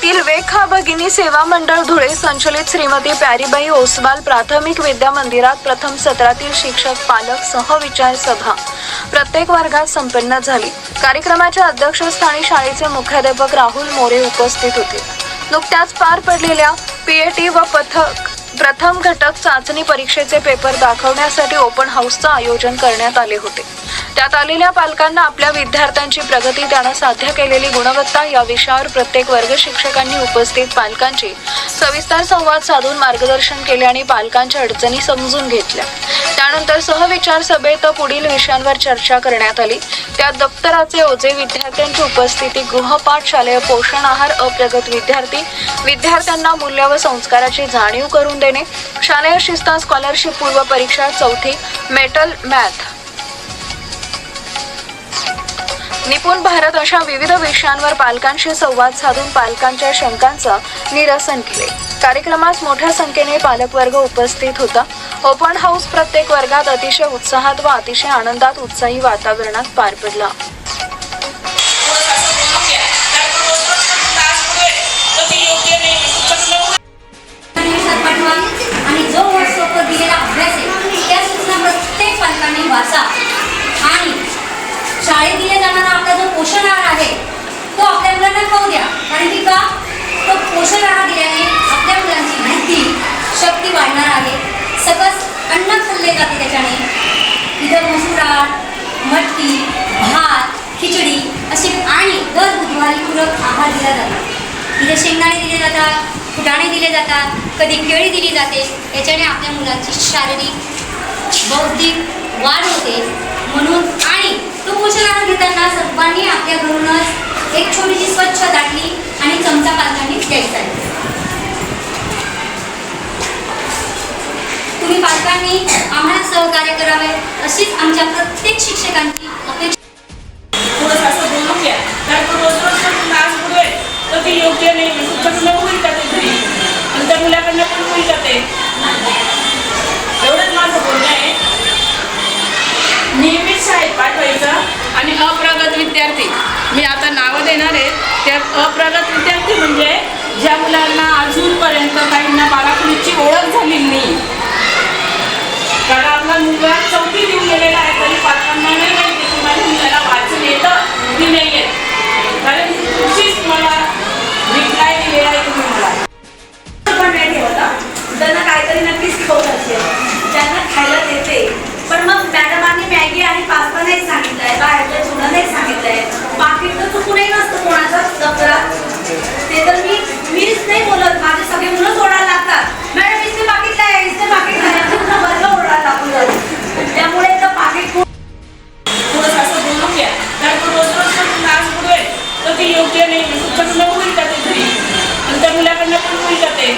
येथील वेखा भगिनी सेवा मंडळ धुळे संचलित श्रीमती प्यारीबाई ओसवाल प्राथमिक विद्या मंदिरात प्रथम सत्रातील शिक्षक पालक सहविचार सभा प्रत्येक वर्गात संपन्न झाली। कार्यक्रमाच्या अध्यक्षस्थानी शाळेचे मुख्याध्यापक राहुल मोरे उपस्थित होते। नुकत्याच पार पडलेल्या पीएटी व प्रथम घटक चाचणी परीक्षेचे पेपर दाखवण्यासाठी ओपन हाऊसचे आयोजन करण्यात आले होते। त्यात आलेल्या पालकांना आपल्या विद्यार्थ्यांची प्रगती त्यानं साध्य केलेली गुणवत्ता या विषयावर प्रत्येक वर्ग शिक्षकांनी उपस्थित पालकांची सविस्तर संवाद साधून मार्गदर्शन केले आणि पालकांच्या अडचणी समजून घेतल्या। त्यानंतर सहविचार सभेत पुढील विषयांवर चर्चा करण्यात आली। त्यात दप्तराचे ओझे, विद्यार्थ्यांची उपस्थिती, गृहपाठ, शालेय पोषण आहार, अप्रगत विद्यार्थ्यांना मूल्य व संस्काराची जाणीव करून देणे, शालेय शिस्त, स्कॉलरशिप पूर्व परीक्षा, चौथी मेटल मॅथ, निपुण भारत अशा विविध विषयांवर पालकांशी संवाद साधून पालकांच्या शंकांचं निरसन केले। कार्यक्रमात मोठ्या संख्येने पालकवर्ग उपस्थित होता। ओपन हाऊस प्रत्येक वर्गात अतिशय उत्साहात व अतिशय आनंदात उत्साही वातावरणात पार पडला। आणि जो व्हॉट्सअपवर दिलेला अभ्यास आहे त्या सूचना प्रत्येक पालकांनी वाचा आणि शाळेत दिले जाणारा आपला जो पोषण आहार आहे तो आपल्या मुलांना खाऊ द्या। कारण की का तो पोषण आहार दिल्याने आपल्या मुलांची बुद्धी शक्ती वाढणार आहे। सकस अन्न खाल्ले जाते त्याच्याने। इथं मसूर डाळ, मटकी, भात, खिचडी असे आणि दर बुधवारी पूरक आहार दिला जातो। इथे शेंगदाणे दिले जातात, फुटाणे दिले जातात, कधी केळी दिली जाते। याच्याने आपल्या मुलांची शारीरिक बौद्धिक वाढ होते। म्हणून आणि तो पोषण आहार घेताना सर्वांनी आपल्या घरूनच एक छोटीशी स्वच्छ दाटली आणि चमचा पालकांनी द्यायचा आहे। तुम्ही पालकांनी आम्हाला सहकार्य करावे अशीच आमच्या प्रत्येक शिक्षकांची अपेक्षा। थोडंसं असं बोलून घ्या, कारण रोज क्लास बुडवेल तर ते योग्य नाही। तुमच्याकडनं होईल का ते घरी आणि त्या मुलाकडनं पण होईल का ते, एवढंच माझं बोलणं आहे। नियमित शाळेत पाठवायचं आणि अप्रगत विद्यार्थी, मी आता नावं देणार आहे त्या अप्रगत विद्यार्थी म्हणजे ज्या मुलांना अजूनपर्यंत काहींना बाराखडीची ओळख झालेली नाही। कारण आपला मुलगा चौथी देऊन गेलेला आहे तरी पालकांना नाही माहिती की माझ्या मुलाला वाचून येतं की नाही येत। कारण तुमचीच मला रिप्लाय दिलेला आहे तुम्ही मला पण नाही ठेवलं। त्यांना काहीतरी नक्कीच खाऊ असेल, त्यांना खायला देते, पण मग मॅडमांनी मॅगी आणि पास्ता नाही सांगितलंय, बाहेरच्या चुना नाही सांगितलंय, पाकिट तर चुकूनही नसतं कोणाचं दप्तरात। ते तर मीच नाही बोलत, माझे सगळे मुलं सोडायला लागतात, मॅडम इसने पाकिट लाया, इसने पाकिट लाया, पूर्ण वर्ग ओरडायला लागून। त्यामुळे तर पाकिट थोडंसं असं बोलून घ्या, कारण रोज क्लास बुडवेल तर ते योग्य नाही। तुमच्याकडनं होईल का ते घरी आणि त्या मुलाकडनं पण होईल का ते,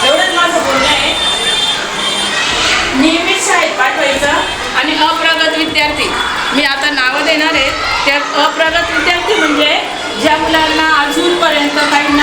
एवढंच माझं बोलणं आहे। नियमित शाळेत पाठवायचं आणि अप्रगत विद्यार्थी, मी आता नावं देणार आहे त्या अप्रगत विद्यार्थी म्हणजे ज्या मुलांना अजूनपर्यंत काहींना